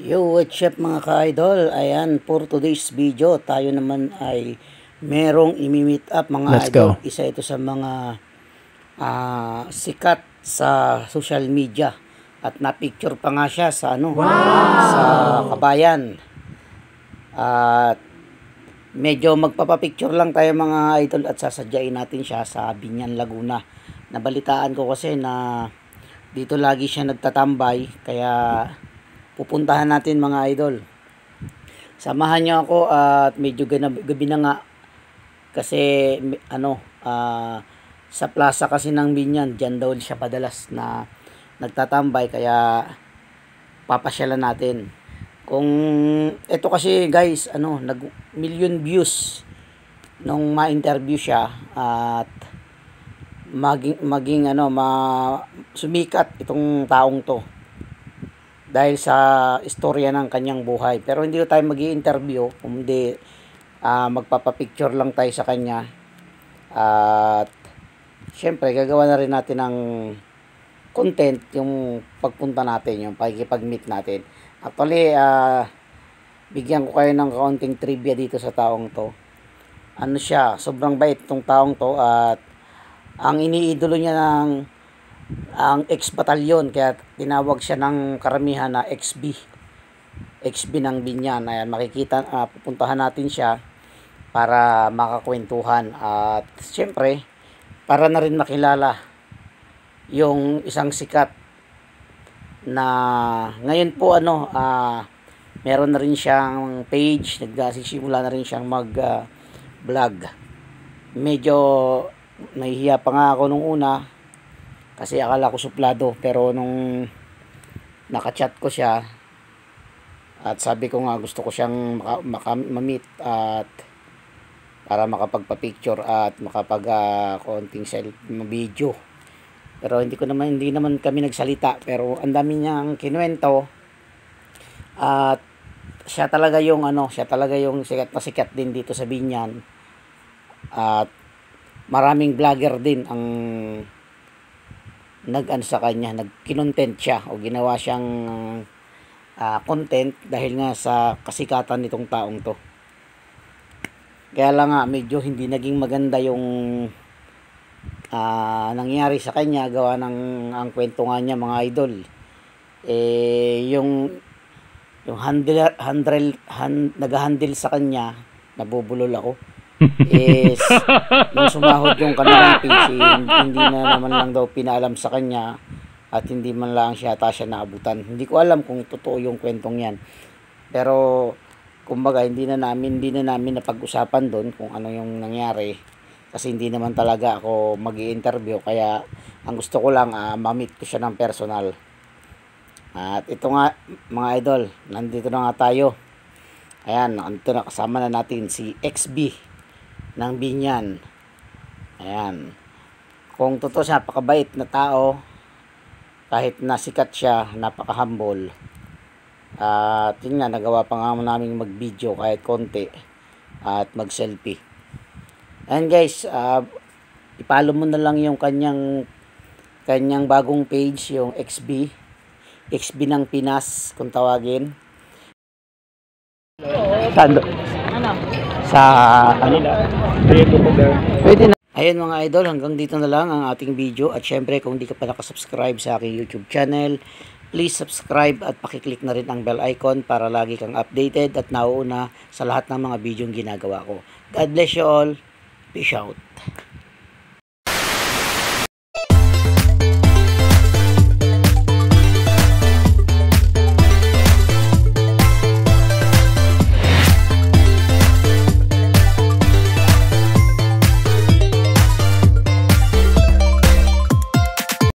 Yo, what's up mga ka-idol? Ayan, for today's video, tayo naman ay merong imi-meet up mga Let's idol. go. Isa ito sa mga sikat sa social media. At na-picture pa nga siya sa sa Kabayan. At medyo magpapapicture lang tayo mga idol at sasadyain natin siya sa Binyan, Laguna. Nabalitaan ko kasi na dito lagi siya nagtatambay, kaya pupuntahan natin mga idol. Samahan niyo ako at medyo gabi na nga kasi sa plaza kasi ng Binyan, diyan daw siya padalas na nagtatambay, kaya papasyalan natin. Kung ito kasi guys, nag million views nung ma-interview siya at sumikat itong taong to dahil sa istorya ng kanyang buhay. Pero hindi tayo magi-interview, kundi magpapapicture lang tayo sa kanya. At syempre gagawa na rin natin ng content yung pagpunta natin, yung pakikipag-meet natin. Actually, bigyan ko kayo ng kaunting trivia dito sa taong to. Ano siya, sobrang bait tong taong to at ang iniidolo niya ang ex-batalyon, kaya tinawag siya ng karamihan na XB ng Binyan. Ayan, makikita, pupuntahan natin siya para makakwentuhan at syempre para na rin makilala yung isang sikat na ngayon po meron na rin siyang page, nagsisimula na rin siyang mag vlog. Medyo nahihiya pa nga ako nung una kasi akala ko suplado, pero nung nakachat ko siya at sabi ko nga gusto ko siyang ma-meet at para makapagpa-picture at makapag konting video. Pero hindi naman kami nagsalita, pero ang dami niyang kinuwento at siya talaga yung sikat na sikat din dito sa Binyan. At maraming vlogger din ang sa kanya, nagkinontent siya o ginawa siyang content dahil nga sa kasikatan nitong taong to. Kaya lang nga medyo hindi naging maganda yung nangyari sa kanya, gawa ng ang kwento nga niya mga idol. Yung nag-handle sa kanya, nabubulol ako. Is nung sumahod yung kanilang PC, hindi na naman lang daw pinaalam sa kanya at hindi man lang siya naabutan. Hindi ko alam kung totoo yung kwentong yan, pero kumbaga hindi na namin napag-usapan doon kung ano yung nangyari kasi hindi naman talaga ako magi-interview, kaya ang gusto ko lang ma-meet ko siya ng personal. At ito nga mga idol, nandito na nga tayo. Ayan, nandito na, kasama na natin si XB ng Binyan. Ayan, kung totoo siya, napakabait na tao, kahit nasikat siya, napaka-humble. At yun nga, nagawa pa nga namin mag-video kahit konti at mag-selfie. Ayan guys, ipalo mo na lang yung kanyang bagong page, yung XB ng Pinas kung tawagin. Pwede na. Ayun mga idol, hanggang dito na lang ang ating video. At syempre kung di ka pa nakasubscribe sa aking YouTube channel, please subscribe at pakiclick na rin ang bell icon para lagi kang updated at nauuna sa lahat ng mga video ginagawa ko. God bless you all. Peace out.